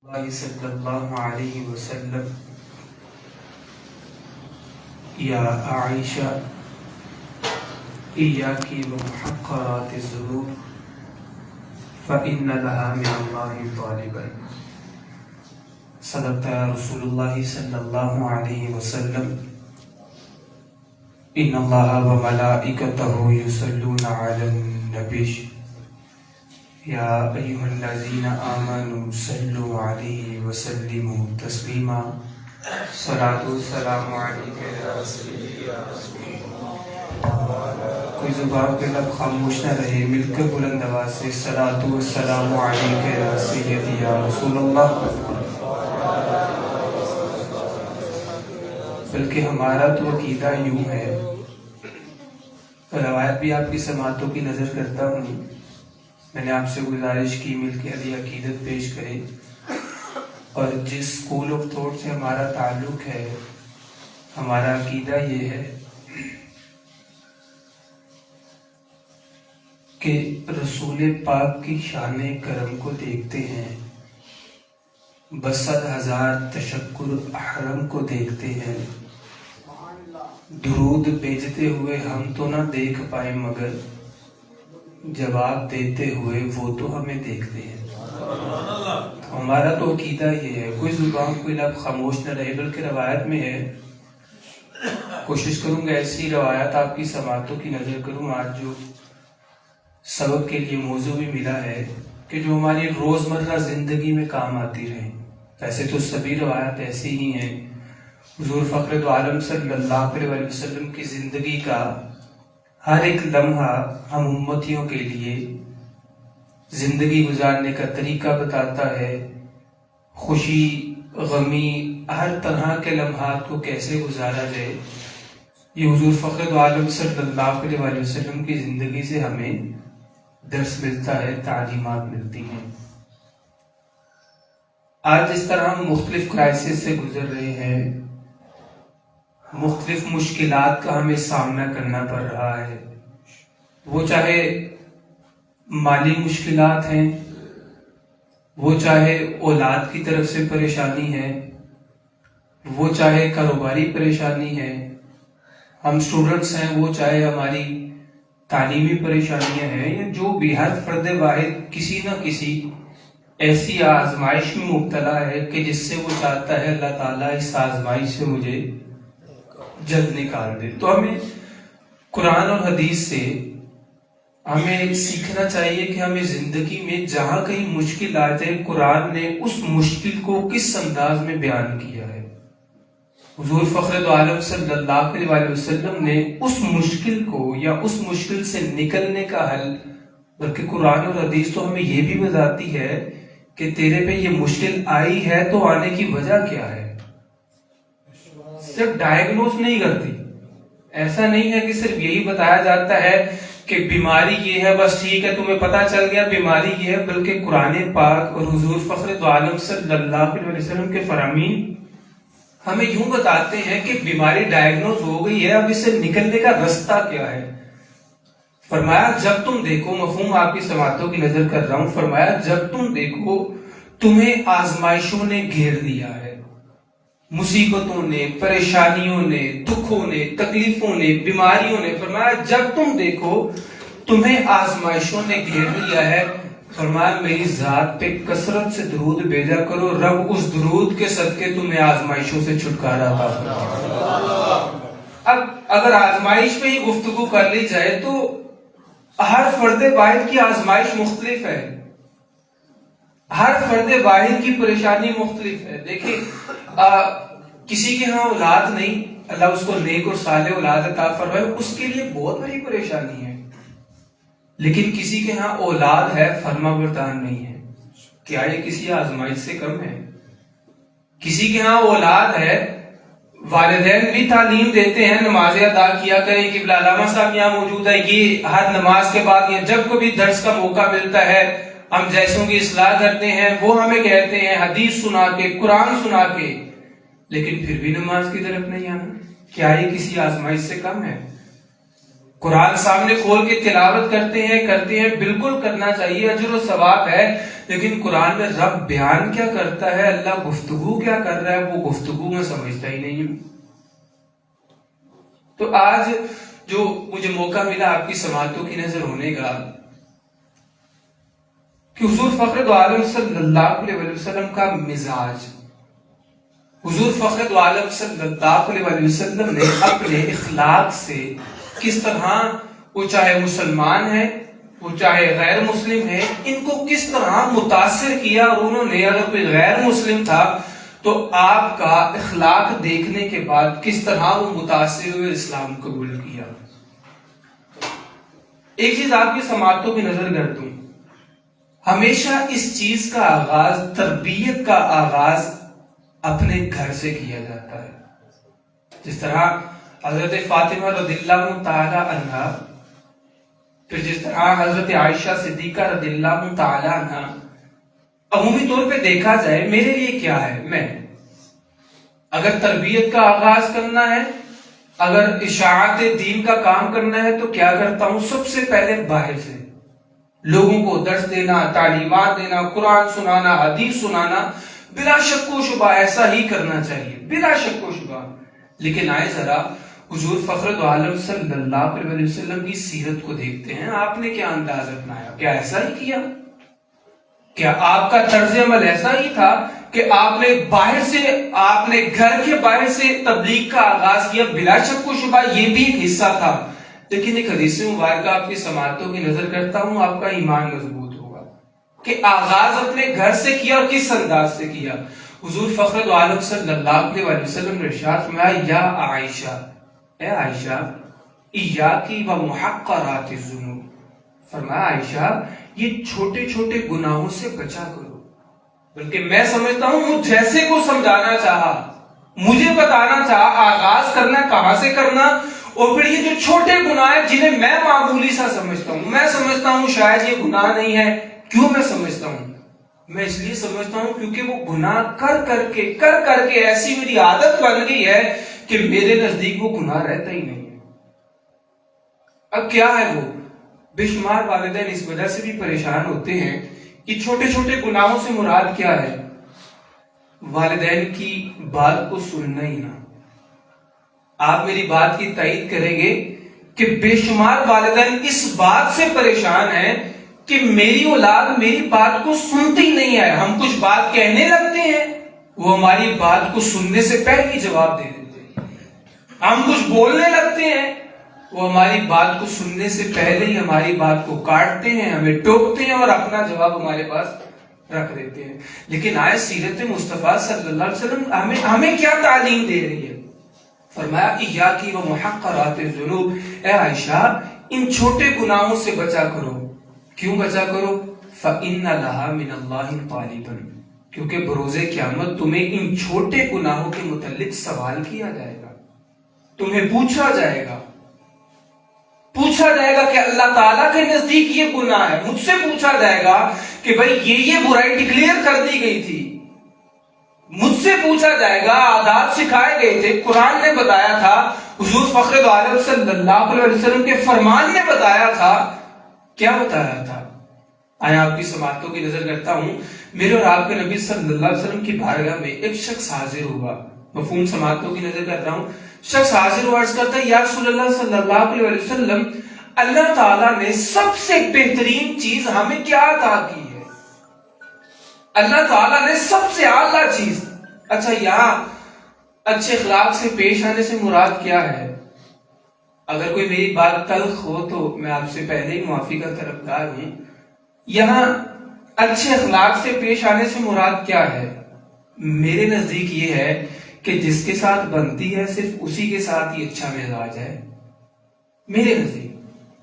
اللہ صلی اللہ علیہ وسلم یا عائشہ ایاکی ومحقرات الذنوب فإن لها من اللہ طالبا. صدقت یا رسول اللہ صلی اللہ علیہ وسلم. ان اللہ وملائکتہ یصلون علی النبی یا ایھا الذین آمنوا صلوا علیہ وسلموا تسلیما. صلاۃ والسلام علیک یا رسول اللہ. کوئی زبان پہ لب خاموش نہ رہے، مل کر بلند آواز سے صلاۃ والسلام علیک یا سیدی یا رسول اللہ. بلکہ ہمارا تو عقیدہ یوں ہے، روایت بھی آپ کی سماعتوں کی نظر کرتا ہوں. میں نے آپ سے گزارش کی مل کے علی عقیدت پیش کرے، اور جس اسکول آف تھاٹ سے ہمارا تعلق ہے، ہمارا عقیدہ یہ ہے کہ رسول پاک کی شان کرم کو دیکھتے ہیں، بصد ہزار تشکر احرم کو دیکھتے ہیں. درود بھیجتے ہوئے ہم تو نہ دیکھ پائے، مگر جواب دیتے ہوئے وہ تو ہمیں دیکھتے ہیں. ہمارا تو عقیدہ یہ ہے، کوئی زبان کوئی لب خاموش نہ رہے. بلکہ روایت میں ہے، کوشش کروں گا ایسی روایت آپ کی سماعتوں کی نظر کروں. آج جو سبق کے لیے موضوع بھی ملا ہے کہ جو ہماری روزمرہ زندگی میں کام آتی رہے. ویسے تو سبھی روایت ایسی ہی ہیں. حضور فخر دو عالم صلی اللہ علیہ وسلم کی زندگی کا ہر ایک لمحہ ہم امتیوں کے لیے زندگی گزارنے کا طریقہ بتاتا ہے. خوشی غمی ہر طرح کے لمحات کو کیسے گزارا جائے، یہ حضور فخر دو عالم صلی اللہ علیہ وسلم کی زندگی سے ہمیں درس ملتا ہے، تعلیمات ملتی ہیں. آج جس طرح ہم مختلف کرائسس سے گزر رہے ہیں، مختلف مشکلات کا ہمیں سامنا کرنا پڑ رہا ہے، وہ چاہے مالی مشکلات ہیں، وہ چاہے اولاد کی طرف سے پریشانی ہے، وہ چاہے کاروباری پریشانی ہے، ہم اسٹوڈنٹس ہیں، وہ چاہے ہماری تعلیمی پریشانیاں ہیں، یا جو بھی ہر فرد واحد کسی نہ کسی ایسی آزمائش میں مبتلا ہے کہ جس سے وہ چاہتا ہے اللہ تعالیٰ اس آزمائش سے مجھے جلد نکال دے. تو ہمیں قرآن اور حدیث سے ہمیں سیکھنا چاہیے کہ ہمیں زندگی میں جہاں کہیں مشکل آ جائے، قرآن نے اس مشکل کو کس انداز میں بیان کیا ہے. حضور فخر دو عالم صلی اللہ علیہ وسلم نے اس مشکل کو یا اس مشکل سے نکلنے کا حل، بلکہ قرآن اور حدیث تو ہمیں یہ بھی بتاتی ہے کہ تیرے پہ یہ مشکل آئی ہے تو آنے کی وجہ کیا ہے. صرف ڈائیگنوز نہیں کرتی، ایسا نہیں ہے کہ صرف یہی بتایا جاتا ہے کہ بیماری یہ ہے بس ٹھیک ہے تمہیں پتا چل گیا بیماری یہ ہے. بلکہ قرآن پاک اور حضور فخر دو عالم صلی اللہ علیہ وسلم کے فرامین ہمیں یوں بتاتے ہیں کہ بیماری ڈائیگنوز ہو گئی ہے، اب اس سے نکلنے کا رستہ کیا ہے. فرمایا جب تم دیکھو، مفہوم آپ کی سماعتوں کی نظر کر رہا ہوں، فرمایا جب تم دیکھو تمہیں آزمائشوں نے گھیر لیا ہے، مصیبتوں نے، پریشانیوں نے، دکھوں نے، تکلیفوں نے، بیماریوں نے. فرمایا جب تم دیکھو تمہیں آزمائشوں نے گھیر لیا ہے، فرمایا میری ذات پہ کثرت سے درود بھیجا کرو، رب اس درود کے صدقے تمہیں آزمائشوں سے چھٹکارا عطا فرمائے. اب اگر آزمائش پہ ہی گفتگو کر لی جائے تو ہر فرد واحد کی آزمائش مختلف ہے، ہر فرد واحد کی پریشانی مختلف ہے. دیکھیں کسی کے ہاں اولاد نہیں، اللہ اس کو نیک اور صالح اولاد عطا فرمائے، اس کے لیے بہت بڑی پریشانی ہے. لیکن کسی کے ہاں اولاد ہے، فرما بردار نہیں ہے، کیا یہ کسی آزمائش سے کم ہے؟ کسی کے ہاں اولاد ہے، والدین بھی تعلیم دیتے ہیں نمازیں ادا کیا کریں، کہ علامہ صاحب یہاں موجود ہے، یہ ہر نماز کے بعد یا جب کبھی درس کا موقع ملتا ہے ہم جیسوں کی اصلاح کرتے ہیں، وہ ہمیں کہتے ہیں حدیث سنا کے، قرآن سنا کے، لیکن پھر بھی نماز کی طرف نہیں آنا. کیا یہ کسی آزمائش سے کم ہے؟ قرآن سامنے کھول کے تلاوت کرتے ہیں بالکل کرنا چاہیے، اجر و ثواب ہے، لیکن قرآن میں رب بیان کیا کرتا ہے، اللہ گفتگو کیا کر رہا ہے، وہ گفتگو میں سمجھتا ہی نہیں ہوں۔ تو آج جو مجھے موقع ملا آپ کی سماعتوں کی نظر ہونے کا، کہ حضور فخر دو عالم صلی اللہ علیہ وسلم کا مزاج، حضور فخر دو عالم صلی اللہ علیہ وسلم نے اپنے اخلاق سے کس طرح، وہ چاہے مسلمان ہے، وہ چاہے غیر مسلم ہے، ان کو کس طرح متاثر کیا، اور انہوں نے اگر کوئی غیر مسلم تھا تو آپ کا اخلاق دیکھنے کے بعد کس طرح وہ متاثر ہوئے، اسلام قبول کیا۔ ایک چیز آپ کی سماعتوں کی نظر کر دوں، ہمیشہ اس چیز کا آغاز، تربیت کا آغاز اپنے گھر سے کیا جاتا ہے۔ جس طرح حضرت فاطمہ رضی اللہ تعالی عنہ، پھر جس طرح حضرت عائشہ صدیقہ رضی اللہ تعالی عنہ، عمومی طور پہ دیکھا جائے میرے لیے کیا ہے، میں اگر تربیت کا آغاز کرنا ہے، اگر اشاعت دین کا کام کرنا ہے تو کیا کرتا ہوں، سب سے پہلے باہر سے لوگوں کو درس دینا، تعلیمات دینا، قرآن سنانا، حدیث سنانا، بلا شک و شبہ ایسا ہی کرنا چاہیے، بلا شک و شبہ۔ لیکن آئے ذرا حضور فخر دو عالم صلی اللہ علیہ وسلم کی سیرت کو دیکھتے ہیں، آپ نے کیا انداز اپنایا، کیا ایسا ہی کیا؟ کیا آپ کا طرز عمل ایسا ہی تھا کہ آپ نے باہر سے، آپ نے گھر کے باہر سے تبلیغ کا آغاز کیا؟ بلا شک و شبہ یہ بھی ایک حصہ تھا، لیکن ایک حدیث مبارکہ آپ کی سماعتوں کی نظر کرتا ہوں، آپ کا ایمان مضبوط ہوگا کہ آغاز اپنے گھر سے کیا اور کس انداز سے کیا۔ حضور فخر دو عالم صلی اللہ علیہ وسلم نے ارشاد فرمایا، یا عائشہ، اے عائشہ، ایاکی و محقرات الذنوب، فرمایا عائشہ یہ چھوٹے چھوٹے گناہوں سے بچا کرو۔ بلکہ میں سمجھتا ہوں وہ جیسے کو سمجھانا چاہا، مجھے بتانا چاہا آغاز کرنا کہاں سے کرنا، اور پھر یہ جو چھوٹے گناہ ہیں جنہیں میں معمولی سا سمجھتا ہوں، میں سمجھتا ہوں شاید یہ گناہ نہیں ہے۔ کیوں میں سمجھتا ہوں؟ میں اس لیے سمجھتا ہوں کیونکہ وہ گناہ کر کر کے ایسی میری عادت بن گئی ہے کہ میرے نزدیک وہ گناہ رہتا ہی نہیں ہے۔ اب کیا ہے وہ؟ بے شمار والدین اس وجہ سے بھی پریشان ہوتے ہیں کہ چھوٹے چھوٹے گناہوں سے مراد کیا ہے؟ والدین کی بات کو سننا ہی نہ۔ آپ میری بات کی تائید کریں گے کہ بے شمار والدین اس بات سے پریشان ہیں کہ میری اولاد میری بات کو سنتی نہیں ہے۔ ہم کچھ بات کہنے لگتے ہیں، وہ ہماری بات کو سننے سے پہلے ہی جواب دے دیتے ہیں۔ ہم کچھ بولنے لگتے ہیں، وہ ہماری بات کو سننے سے پہلے ہی ہماری بات کو کاٹتے ہیں، ہمیں ٹوکتے ہیں اور اپنا جواب ہمارے پاس رکھ دیتے ہیں۔ لیکن آئے سیرت مصطفیٰ صلی اللہ علیہ وسلم ہمیں کیا تعلیم دے رہی ہے؟ فرمایا ایاکی و محقرات الذنوب، اے عائشہ ان چھوٹے گناہوں سے بچا کرو۔ کیوں بچا کرو؟ فَإِنَّ لَهَا مِنَ اللَّهِ طَالِبًا، کیونکہ بروز قیامت تمہیں ان چھوٹے گناہوں کے متعلق سوال کیا جائے گا، تمہیں پوچھا جائے گا کہ اللہ تعالیٰ کے نزدیک یہ گناہ ہے۔ مجھ سے پوچھا جائے گا کہ بھائی یہ برائی ڈکلیئر کر دی گئی تھی، مجھ سے پوچھا جائے گا، آداب سکھائے گئے تھے، قرآن نے بتایا تھا، حضور فخر دو عالم صلی اللہ علیہ وسلم کے فرمان نے بتایا تھا، کیا بتایا تھا؟ آیا آپ کی سماعتوں کی نظر کرتا ہوں، میرے اور آپ کے نبی صلی اللہ علیہ وسلم کی بارگاہ میں ایک شخص حاضر ہوا، مفہوم سماعتوں کی نظر کرتا ہوں، شخص حاضر ہوا، عرض کرتا ہے یا رسول اللہ صلی اللہ علیہ وسلم، اللہ تعالیٰ نے سب سے بہترین چیز ہمیں کیا عطا کی ہے؟ اللہ تعالیٰ نے سب سے اعلیٰ چیز۔ اچھا یہاں اچھے اخلاق سے پیش آنے سے مراد کیا ہے؟ اگر کوئی میری بات تلخ ہو تو میں آپ سے پہلے ہی معافی کا طلبگار ہوں۔ یہاں اچھے اخلاق سے پیش آنے سے مراد کیا ہے؟ میرے نزدیک یہ ہے کہ جس کے ساتھ بنتی ہے صرف اسی کے ساتھ ہی اچھا مزاج ہے۔ میرے نزدیک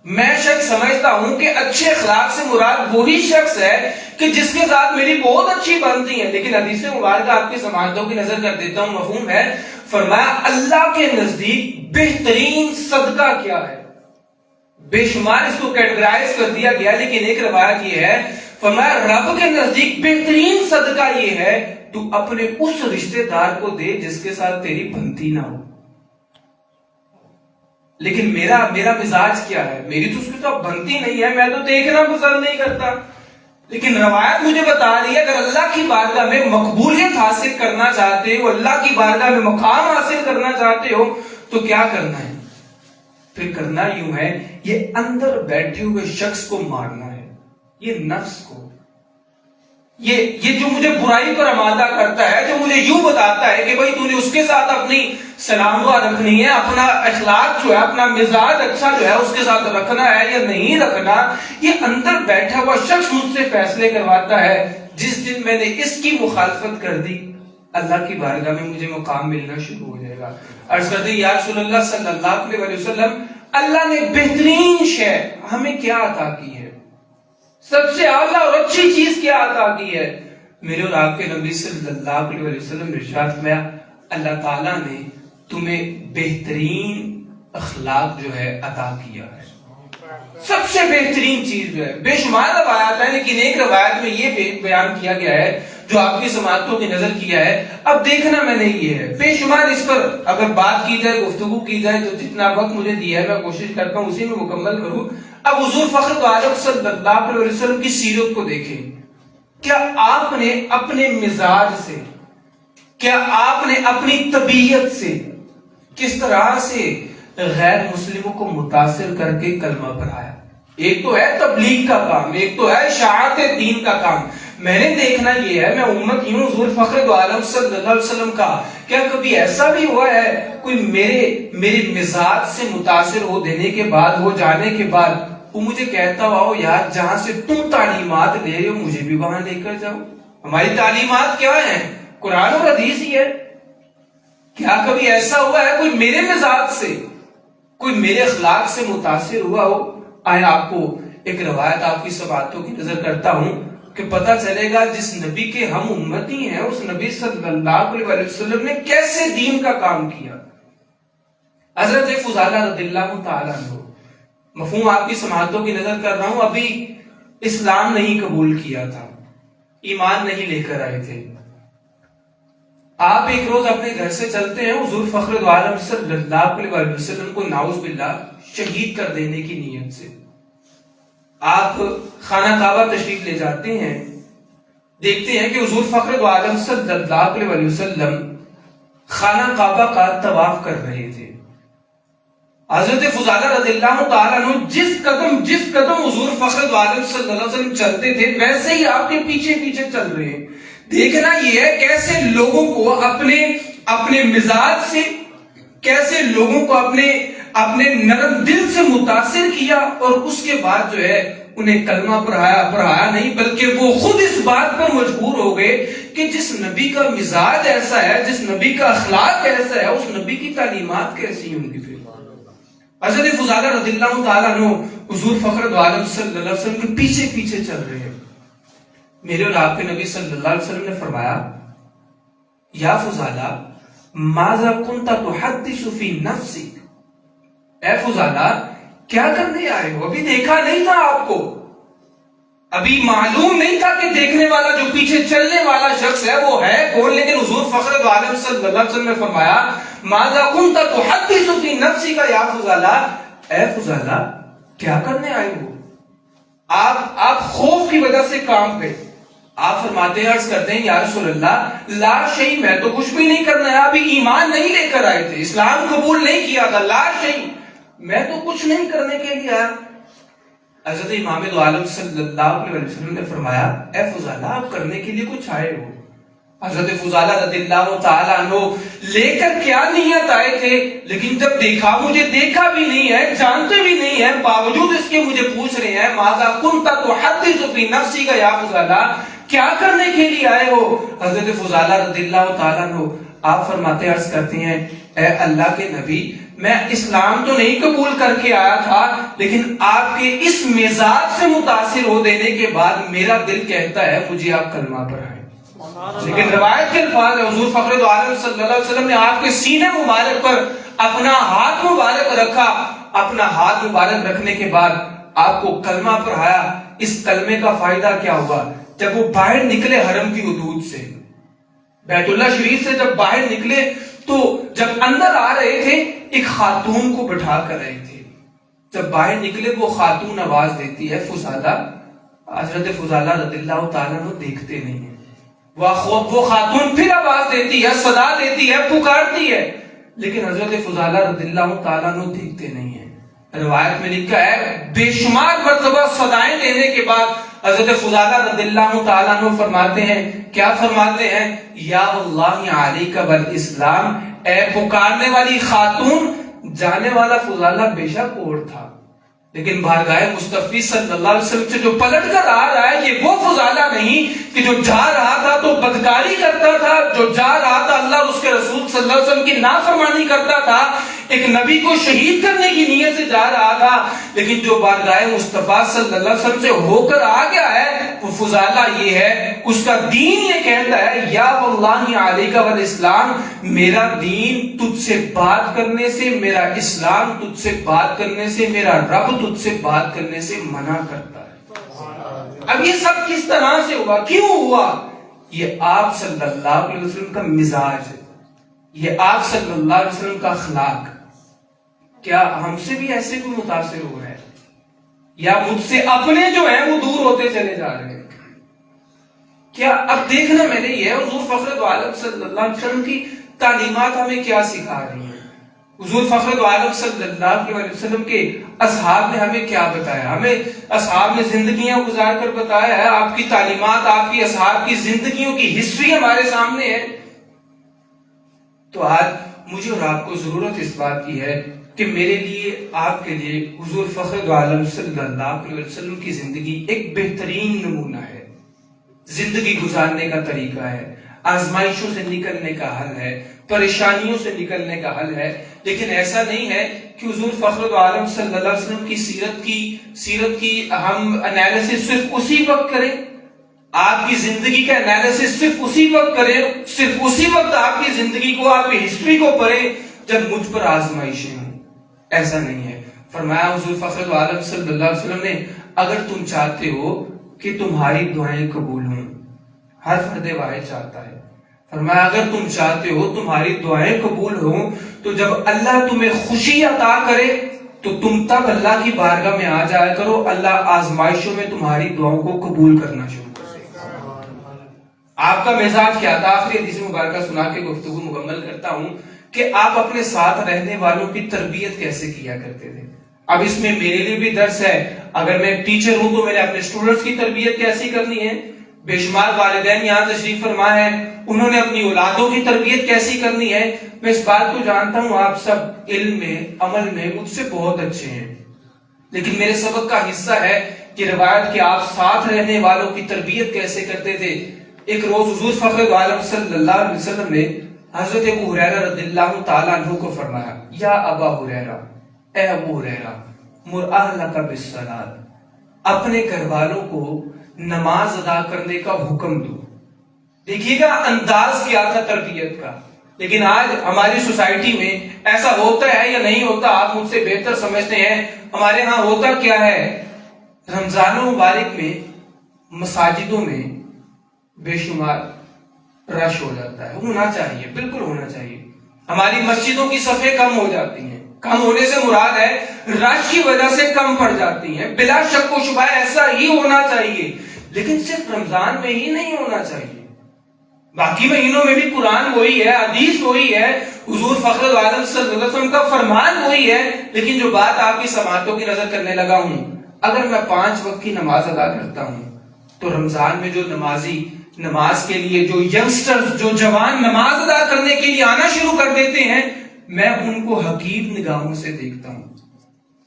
میں شخص سمجھتا ہوں کہ اچھے اخلاق سے مراد وہی شخص ہے کہ جس کے ساتھ میری بہت اچھی بنتی ہے۔ لیکن حدیث مبارکہ آپ کی سماعتوں کی نظر کر دیتا ہوں، مفہوم ہے، فرمایا اللہ کے نزدیک بہترین صدقہ کیا ہے؟ بے شمار اس کو کیٹیگرائز کر دیا گیا، لیکن ایک روایت یہ ہے، فرمایا رب کے نزدیک بہترین صدقہ یہ ہے تو اپنے اس رشتہ دار کو دے جس کے ساتھ تیری بنتی نہ ہو۔ لیکن میرا مزاج کیا ہے، میری تو اس کے ساتھ بنتی نہیں ہے، میں تو دیکھنا پسند نہیں کرتا. لیکن روایت مجھے بتا رہی ہے اگر اللہ کی بارگاہ میں مقبولیت حاصل کرنا چاہتے ہو، اللہ کی بارگاہ میں مقام حاصل کرنا چاہتے ہو، تو کیا کرنا ہے؟ پھر کرنا یوں ہے، یہ اندر بیٹھے ہوئے شخص کو مارنا ہے، یہ نفس کو، یہ جو مجھے برائی پر آمادہ کرتا ہے، جو مجھے یوں بتاتا ہے کہ بھائی تو نے اس کے ساتھ اپنی سلام دعا رکھنی ہے، اپنا اخلاق جو ہے، اپنا مزاج اچھا جو ہے اس کے ساتھ رکھنا ہے یا نہیں رکھنا، یہ اندر بیٹھا ہوا شخص مجھ سے فیصلے کرواتا ہے. جس دن میں نے اس کی مخالفت کر دی، اللہ کی بارگاہ میں مجھے مقام ملنا شروع ہو جائے گا. عرض کرتے ہیں یا رسول اللہ صلی اللہ علیہ وسلم، اللہ نے بہترین شے ہمیں کیا عطا کی ہے؟ سب سے اعلیٰ اور اچھی چیز کیا عطا کی ہے؟ میرے اور آپ کے نبی صلی اللہ علیہ وسلم نے ارشاد فرمایا، اللہ تعالیٰ نے تمہیں بہترین اخلاق جو ہے عطا کیا ہے. سب سے بہترین چیز جو ہے، بے شمار روایات ہیں لیکن ایک روایت میں یہ بیان کیا گیا ہے جو آپ کی سماعتوں کی نظر کیا ہے. اب دیکھنا میں نے یہ ہے، بے شمار اس پر اگر بات کی جائے، گفتگو کی جائے تو جتنا وقت مجھے دیا ہے میں کوشش کرتا ہوں اسی میں مکمل کروں. اب حضور فخر دو عالم صلی اللہ علیہ وسلم کی سیرت کو دیکھیں. کیا آپ نے اپنے مزاج سے، کیا آپ نے اپنی طبیعت سے کس طرح سے غیر مسلموں کو متاثر کر کے کلمہ پڑھایا؟ ایک تو ہے تبلیغ کا کام، ایک تو ہے اشاعت دین کا کام. میں نے دیکھنا یہ ہے، میں امت ہوں حضور فخر دو عالم صلی اللہ علیہ وسلم کا، کیا کبھی ایسا بھی ہوا ہے کوئی میرے مزاج سے متاثر ہو دینے کے بعد، ہو جانے کے بعد وہ مجھے کہتا ہو یار جہاں سے تم تعلیمات لے رہے ہو مجھے بھی وہاں لے کر جاؤ؟ ہماری تعلیمات کیا ہیں؟ قرآن اور حدیث ہی ہے. کیا کبھی ایسا ہوا ہے کوئی میرے مزاج سے، کوئی میرے اخلاق سے متاثر ہوا ہو؟ آئے آپ کو ایک روایت آپ کی سماعتوں کی نظر کرتا ہوں کہ پتہ چلے گا جس نبی کے ہم امتی ہیں اس نبی صلی اللہ علیہ وسلم نے کیسے دین کا کام کیا. حضرت فضالہ رضی اللہ تعالیٰ عنہ، مفہوم آپ کی سماعتوں کی نظر کر رہا ہوں، ابھی اسلام نہیں قبول کیا تھا، ایمان نہیں لے کر آئے تھے. آپ ایک روز اپنے گھر سے چلتے ہیں، حضور فخر دو عالم صلی اللہ علیہ وسلم کو نعوذ باللہ شہید کر دینے کی نیت سے آپ خانہ کعبہ تشریف لے جاتے ہیں. دیکھتے ہیں کہ حضور فخر دو عالم صلی اللہ علیہ وسلم خانہ کعبہ کا طواف کر رہے تھے. حضرت فضالہ رضی اللہ تعالیٰ عنہ جس قدم حضور فخر دو عالم صلی اللہ علیہ وسلم چلتے تھے ویسے ہی آپ کے پیچھے پیچھے چل رہے ہیں. دیکھنا یہ ہے کیسے لوگوں کو اپنے مزاج سے، کیسے لوگوں کو اپنے نرم دل سے متاثر کیا، اور اس کے بعد جو ہے انہیں کلمہ پڑھایا نہیں بلکہ وہ خود اس بات پر مجبور ہو گئے کہ جس نبی کا مزاج ایسا ہے، جس نبی کا اخلاق ایسا ہے، اس نبی کی تعلیمات کیسی ہوں گی. پھر حضرت فضالہ رضی اللہ تعالیٰ عنہ حضور فخر دو عالم صلی اللہ علیہ وسلم کے پیچھے پیچھے چل رہے ہیں. میرے اور آپ کے نبی صلی اللہ علیہ وسلم نے فرمایا، یا فضالہ ماذا کنت تحدث فی نفسک، اے فضالہ کیا کرنے آئے ہو؟ ابھی دیکھا نہیں تھا آپ کو، ابھی معلوم نہیں تھا کہ دیکھنے والا جو پیچھے چلنے والا شخص ہے وہ ہے کون. لیکن حضور فخر دو عالم صلی اللہ علیہ وسلم نے فرمایا، ماذا کنت تحدث فی نفسک یا فضالہ، اے فضالہ کیا کرنے آئے ہو؟ آپ خوف کی وجہ سے کام پہ. آپ فرماتے ہیں، عرض کرتے ہیں یا رسول اللہ لا شیء، میں تو کچھ بھی نہیں کرنا ہے، ابھی ایمان نہیں لے کر آئے تھے، اسلام قبول نہیں کیا تھا، لا شیء میں تو کچھ نہیں کرنے کے لیے آیا. حضرت امام دو عالم صلی اللہ علیہ وسلم نے فرمایا، اے فضالہ آپ کرنے کے لیے کچھ آئے ہو؟ حضرت فضالہ رضی اللہ تعالیٰ عنہ لے کر کیا نیت آئے تھے، لیکن جب دیکھا مجھے دیکھا بھی نہیں ہے، جانتے بھی نہیں ہے، باوجود اس کے مجھے پوچھ رہے ہیں ماذا کنت تحدث فی نفسک یا فضالہ، کیا کرنے کے لیے آئے ہو؟ حضرت فضالہ رضی اللہ تعالیٰ عنہ آپ فرماتے عرض کرتے ہیں، اے اللہ کے نبی میں اسلام تو نہیں قبول کر کے آیا تھا، لیکن آپ کے اس مزاج سے متاثر ہو دینے کے بعد میرا دل کہتا ہے مجھے آپ کلمہ پڑھائیں. لیکن روایت کے الفاظ ہے، حضور فخر دو عالم صلی اللہ علیہ وسلم نے آپ کے سینے مبارک پر اپنا ہاتھ مبارک رکھا. اپنا ہاتھ مبارک رکھنے کے بعد آپ کو کلمہ پڑھایا. اس کلمے کا فائدہ کیا ہوا؟ جب وہ باہر نکلے حرم کی حدود سے، بیت اللہ شریف سے جب باہر نکلے تو جب اندر آ رہے تھے ایک خاتون کو بٹھا کر رہے تھے، جب باہر نکلے وہ خاتون آواز دیتی ہے فضالہ، حضرت فضالہ رضی اللہ تعالیٰ عنہ دیکھتے نہیں ہیں، وہ خاتون پھر آواز دیتی ہے، صدا دیتی ہے، پکارتی ہے، لیکن حضرت فضالہ رضی اللہ تعالیٰ عنہ دیکھتے نہیں ہیں۔ روایت میں لکھا ہے بے شمار مرتبہ صدائیں دینے کے بعد حضرت فضالہ رضی اللہ تعالیٰ عنہ فرماتے ہیں، کیا فرماتے ہیں؟ یا اللہ علیک بالاسلام، اے پکارنے والی خاتون، جانے والا فضالہ بے شک اور تھا، لیکن بارگاہ مصطفی صلی اللہ علیہ وسلم سے جو پلٹ کر آ رہا ہے یہ وہ فضالہ نہیں کہ جو جا رہا تھا تو بدکاری کرتا تھا، جو جا رہا تھا اللہ اس کے رسول صلی اللہ علیہ وسلم کی نافرمانی کرتا تھا، ایک نبی کو شہید کرنے کی نیت سے جا رہا تھا، لیکن جو بارگاہ مصطفیٰ صلی اللہ علیہ وسلم سے ہو کر آ گیا ہے وہ فضالہ یہ ہے، اس کا دین یہ کہتا ہے یا واللہ علیک والاسلام، میرا دین تجھ سے بات کرنے سے، میرا اسلام تجھ سے بات کرنے سے، میرا رب تجھ سے بات کرنے سے منع کرتا ہے۔ اب یہ سب کس طرح سے ہوا، کیوں ہوا؟ یہ آپ صلی اللہ علیہ وسلم کا مزاج ہے، یہ آپ صلی اللہ علیہ وسلم کا اخلاق۔ کیا ہم سے بھی ایسے کوئی متاثر ہو رہا ہے، یا مجھ سے اپنے جو ہیں وہ دور ہوتے چلے جا رہے ہیں؟ کیا اب دیکھنا میں نے یہ ہے حضور فخر دو عالم صلی اللہ علیہ وسلم کی تعلیمات ہمیں کیا سکھا رہی ہیں، حضور فخر دو عالم صلی اللہ علیہ وسلم کے اصحاب نے ہمیں کیا بتایا، ہمیں اصحاب نے زندگیاں گزار کر بتایا ہے، آپ کی تعلیمات، آپ کی اصحاب کی زندگیوں کی ہسٹری ہمارے سامنے ہے۔ تو آج مجھے اور آپ کو ضرورت اس بات کی ہے کہ میرے لیے، آپ کے لیے حضور فخر دو عالم صلی اللہ علیہ وسلم کی زندگی ایک بہترین نمونہ ہے، زندگی گزارنے کا طریقہ ہے، آزمائشوں سے نکلنے کا حل ہے، پریشانیوں سے نکلنے کا حل ہے۔ لیکن ایسا نہیں ہے کہ حضور فخر دو عالم صلی اللہ علیہ وسلم کی سیرت کی ہم انالیسس صرف اسی وقت کریں، آپ کی زندگی کا انالیسس صرف اسی وقت کریں، صرف اسی وقت آپ کی زندگی کو، آپ کی ہسٹری کو پڑھیں جب مجھ پر آزمائشیں ہوں۔ ایسا نہیں ہے۔ فرمایا حضور فخر دو عالم صلی اللہ علیہ وسلم نے، اگر تم چاہتے ہو کہ تمہاری دعائیں قبول ہوں، ہر فرد واحد چاہتا ہے، فرمایا اگر تم چاہتے ہو تمہاری دعائیں قبول ہوں تو جب اللہ تمہیں خوشی عطا کرے تو تم تب اللہ کی بارگاہ میں آ جایا کرو، اللہ آزمائشوں میں تمہاری دعاؤں کو قبول کرنا شروع کر دے۔ آپ کا مزاج کیا تھا؟ آخری حدیث مبارکہ سنا کے گفتگو مکمل کرتا ہوں کہ آپ اپنے ساتھ رہنے والوں کی تربیت کیسے کیا کرتے تھے۔ اب اس میں میرے لیے بھی درس ہے، اگر میں ایک ٹیچر ہوں تو میں نے اپنے اسٹوڈنٹس کی تربیت کیسی کرنی ہے، بے شمار والدین یہاں تشریف فرما ہے، انہوں نے اپنی اولادوں کی تربیت کیسی کرنی ہے۔ میں اس بات کو جانتا ہوں آپ سب علم میں، عمل میں مجھ سے بہت اچھے ہیں، لیکن میرے سبق کا حصہ ہے کہ روایت کہ آپ ساتھ رہنے والوں کی تربیت کیسے کرتے تھے۔ ایک روز حضور فخر دو عالم صلی اللہ علیہ وسلم نے حضرت ابو ہریرہ رضی اللہ تعالیٰ عنہ کو فرمایا، یا ابا ہریرہ، اے ابو ہریرہ، مر اہلک بالصلاۃ، اپنے گھر والوں کو نماز ادا کرنے کا حکم دو۔ دیکھیے گا انداز کیا تھا تربیت کا۔ لیکن آج ہماری سوسائٹی میں ایسا ہوتا ہے یا نہیں ہوتا، آپ مجھ سے بہتر سمجھتے ہیں۔ ہمارے ہاں ہوتا کیا ہے، رمضان مبارک میں مساجدوں میں بے شمار رش ہو جاتا ہے، ہونا چاہیے، بالکل ہونا چاہیے۔ ہماری مسجدوں کی صفیں کم ہو جاتی ہیں، کم ہونے سے مراد ہے رش کی وجہ سے کم پڑ جاتی ہیں، بلا شک و شبہ ایسا ہی ہونا چاہیے، لیکن صرف رمضان میں ہی نہیں ہونا چاہیے، باقی مہینوں میں بھی قرآن وہی ہے، حدیث وہی ہے، حضور فخر عالم صلی اللہ علیہ وسلم کا فرمان وہی ہے۔ لیکن جو بات آپ کی سماعتوں کی نظر کرنے لگا ہوں، اگر میں 5 وقت کی نماز ادا کرتا ہوں تو رمضان میں جو نمازی نماز کے لیے، جو ینگسٹرز، جو جوان نماز ادا کرنے کے لیے آنا شروع کر دیتے ہیں، میں ان کو حقیر نگاہوں سے دیکھتا ہوں۔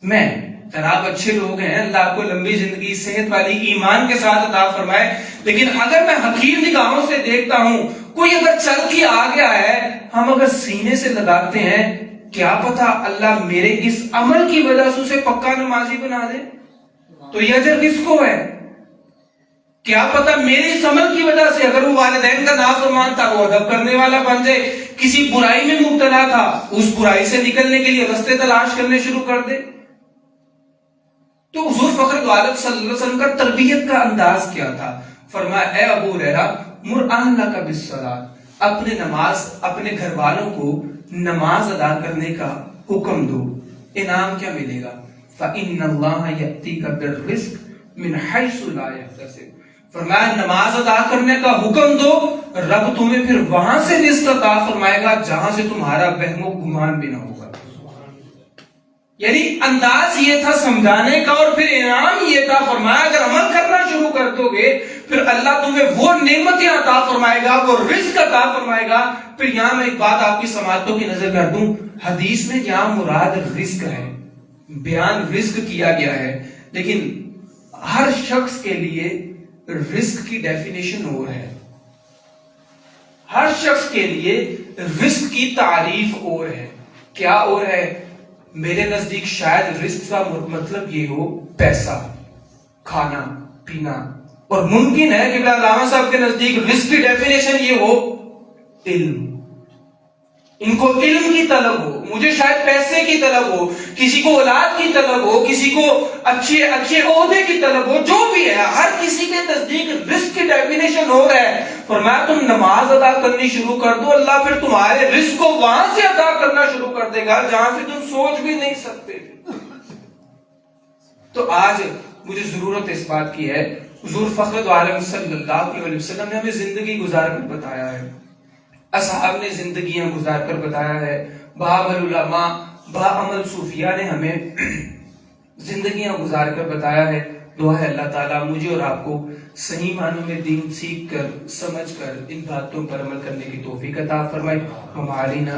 میں جناب اچھے لوگ ہیں، اللہ آپ کو لمبی زندگی، صحت والی، ایمان کے ساتھ عطا فرمائے، لیکن اگر میں حقیر نگاہوں سے دیکھتا ہوں، کوئی اگر چل کے آ گیا ہے، ہم اگر سینے سے لگاتے ہیں، کیا پتا اللہ میرے اس عمل کی وجہ سے اسے پکا نمازی بنا دے، تو یہ اجر کس کو ہے؟ کیا پتا میرے اس عمل کی وجہ سے اگر وہ والدین کا نافرمان تھا، وہ ادب کرنے والا بن جائے، کسی برائی میں مبتلا تھا، اس برائی سے نکلنے کے لیے راستے تلاش کرنے شروع کر دے۔ تو حضور فخر دو عالم صلی اللہ علیہ وسلم کا تربیت کا انداز کیا تھا؟ فرمایا، اے ابو ہریرہ، مر اہلک بالصلاۃ، اپنے گھر والوں کو نماز ادا کرنے کا حکم دو، انعام کیا ملے گا؟ فَإِنَّ اللَّهَ يَأْتِيكَ بِالرِّزْقِ مِنْ حَيْثُ لَا يَحْتَسِبُ، فرمایا نماز ادا کرنے کا حکم دو، رب تمہیں پھر وہاں سے رزق عطا فرمائے گا جہاں سے تمہارا وہم و گمان بھی نہ ہوگا۔ یعنی انداز یہ تھا سمجھانے کا، اور پھر انعام یہ تھا، فرمایا اگر عمل کرنا شروع کر دو گے پھر اللہ تمہیں وہ نعمتیں عطا فرمائے گا، وہ رزق عطا فرمائے گا۔ پھر یہاں میں ایک بات آپ کی سماعتوں کی نظر کر دوں، حدیث میں یہاں مراد رزق ہے، بیان رزق کیا گیا ہے، لیکن ہر شخص کے لیے رزق کی ڈیفینیشن اور ہے، ہر شخص کے لیے رزق کی تعریف اور ہے۔ کیا اور ہے؟ میرے نزدیک شاید رزق کا مطلب یہ ہو پیسہ، کھانا پینا، اور ممکن ہے کہ علامہ صاحب کے نزدیک رزق کی ڈیفینیشن یہ ہو علم، ان کو علم کی طلب ہو، مجھے شاید پیسے کی طلب ہو، کسی کو اولاد کی طلب ہو، کسی کو اچھے عہدے کی طلب ہو، جو بھی ہے ہر کسی کے نزدیک رزق کی ڈیفینیشن ہو رہا ہے۔ فرمایا تم نماز ادا کرنی شروع کر دو، اللہ پھر تمہارے رزق کو وہاں سے ادا کرنا شروع کر دے گا جہاں سے تم سوچ بھی نہیں سکتے۔ تو آج مجھے ضرورت اس بات کی ہے، حضور فخر دو عالم صلی اللہ علیہ وسلم نے ہمیں زندگی گزار کر بتایا ہے، اصحاب نے زندگیاں گزار کر بتایا ہے، باعمل علماء باعمل صوفیاء نے ہمیں زندگیاں گزار کر بتایا ہے۔ دعا ہے اللہ تعالیٰ مجھے اور آپ کو صحیح معنوں میں دین سیکھ کر سمجھ کر ان باتوں پر عمل کرنے کی توفیق عطا فرمائے۔ ہماری نہ